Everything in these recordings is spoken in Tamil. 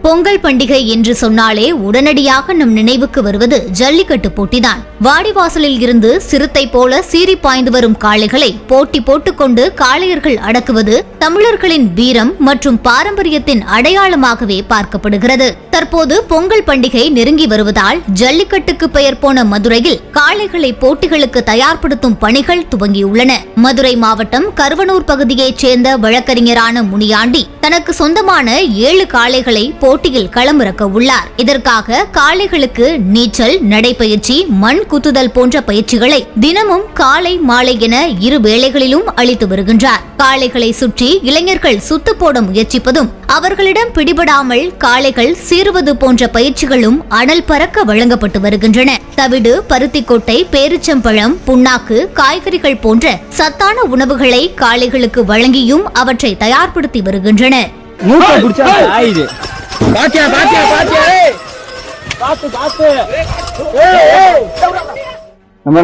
பொங்கல் பண்டிகை என்று சொன்னாலே உடனடியாக நம் நினைவுக்கு வருவது ஜல்லிக்கட்டு போட்டிதான். வாடிவாசலில் இருந்து சிறுத்தை போல சீறி பாய்ந்து வரும் காளைகளை போட்டி போட்டுக்கொண்டு காளையர்கள் அடக்குவது தமிழர்களின் வீரம் மற்றும் பாரம்பரியத்தின் அடையாளமாகவே பார்க்கப்படுகிறது. தற்போது பொங்கல் பண்டிகை நெருங்கி வருவதால் ஜல்லிக்கட்டுக்கு பெயர் போன மதுரையில் காளைகளை போட்டிகளுக்கு தயார்படுத்தும் பணிகள் துவங்கியுள்ளன. மதுரை மாவட்டம் கருவனூர் பகுதியைச் சேர்ந்த வழக்கறிஞரான முனியாண்டி தனக்கு சொந்தமான 7 காளைகளை போட்டியில் களமிறக்க உள்ளார். இதற்காக காளைகளுக்கு நீச்சல், நடைபயிற்சி, மண் குத்துதல் போன்ற பயிற்சிகளை தினமும் காலை மாலை என 2 வேளைகளிலும் அளித்து வருகின்றார். காளைகளை சுற்றி இளைஞர்கள் சுத்து போட முயற்சிப்பதும் அவர்களிடம் பிடிபடாமல் காளைகள் சீறுவது போன்ற பயிற்சிகளும் அனல் பறக்க வழங்கப்பட்டு வருகின்றன. தவிடு, பருத்திக்கொட்டை, பேரிச்சம்பழம், புண்ணாக்கு, காய்கறிகள் போன்ற சத்தான உணவுகளை காளைகளுக்கு வழங்கியும் அவற்றை தயார்படுத்தி வருகின்றனர்.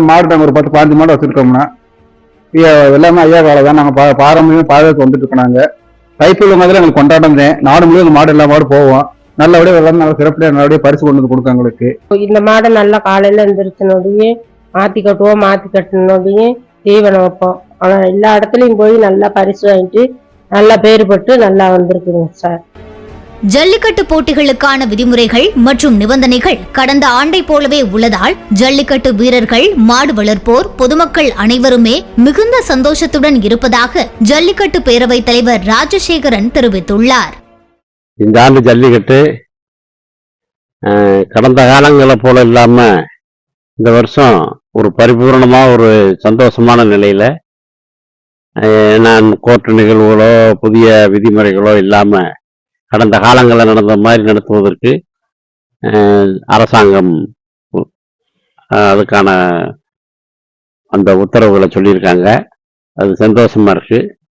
மாடு ஒரு 10-15 மாடு வச்சிருக்கோம்னா எல்லாமே ஐயா காலை தான். நாங்க பாரம்பரியம் பாதுகாத்து வந்துட்டு இருக்கோம். நாங்க தைப்பூர் மாதிரி எங்களுக்கு கொண்டாட்டம் தான். நாடு முழுவதும் மாடு எல்லா மாடு போவோம். நல்லபடியா எல்லாமே நல்ல சிறப்புடைய நல்லபடியா பரிசு கொண்டு வந்து கொடுக்கும் எங்களுக்கு. இந்த மாடை நல்லா காலையில எந்திரிச்சனோடையே மாத்தி கட்டுவோம். மாத்தி கட்டினோடையே தீவனம் வைப்போம். ஆனா எல்லா இடத்துலயும் போய் நல்லா பரிசு வாங்கிட்டு நல்லா பேரு பட்டு நல்லா வந்திருக்குங்க சார். ஜல்லிக்கட்டு போட்டிகளுக்கான விதிமுறைகள் மற்றும் நிபந்தனைகள் கடந்த ஆண்டை போலவே உள்ளதால் ஜல்லிக்கட்டு வீரர்கள், மாடு வளர்ப்போர், பொதுமக்கள் அனைவருமே மிகுந்த சந்தோஷத்துடன் இருப்பதாக ஜல்லிக்கட்டு பேரவைத் தலைவர் ராஜசேகரன் தெரிவித்துள்ளார். இந்த ஆண்டு ஜல்லிக்கட்டு கடந்த காலங்களை போல இல்லாம இந்த வருஷம் ஒரு பரிபூர்ணமா ஒரு சந்தோஷமான நிலையில நான் கோர்ட்டு நிகழ்வுகளோ புதிய விதிமுறைகளோ இல்லாம கடந்த காலங்களில் நடந்த மாதிரி நடத்துவதற்கு அரசாங்கம் அதுக்கான அந்த உத்தரவுகளை சொல்லியிருக்காங்க. அது சந்தோஷமா இருக்கு.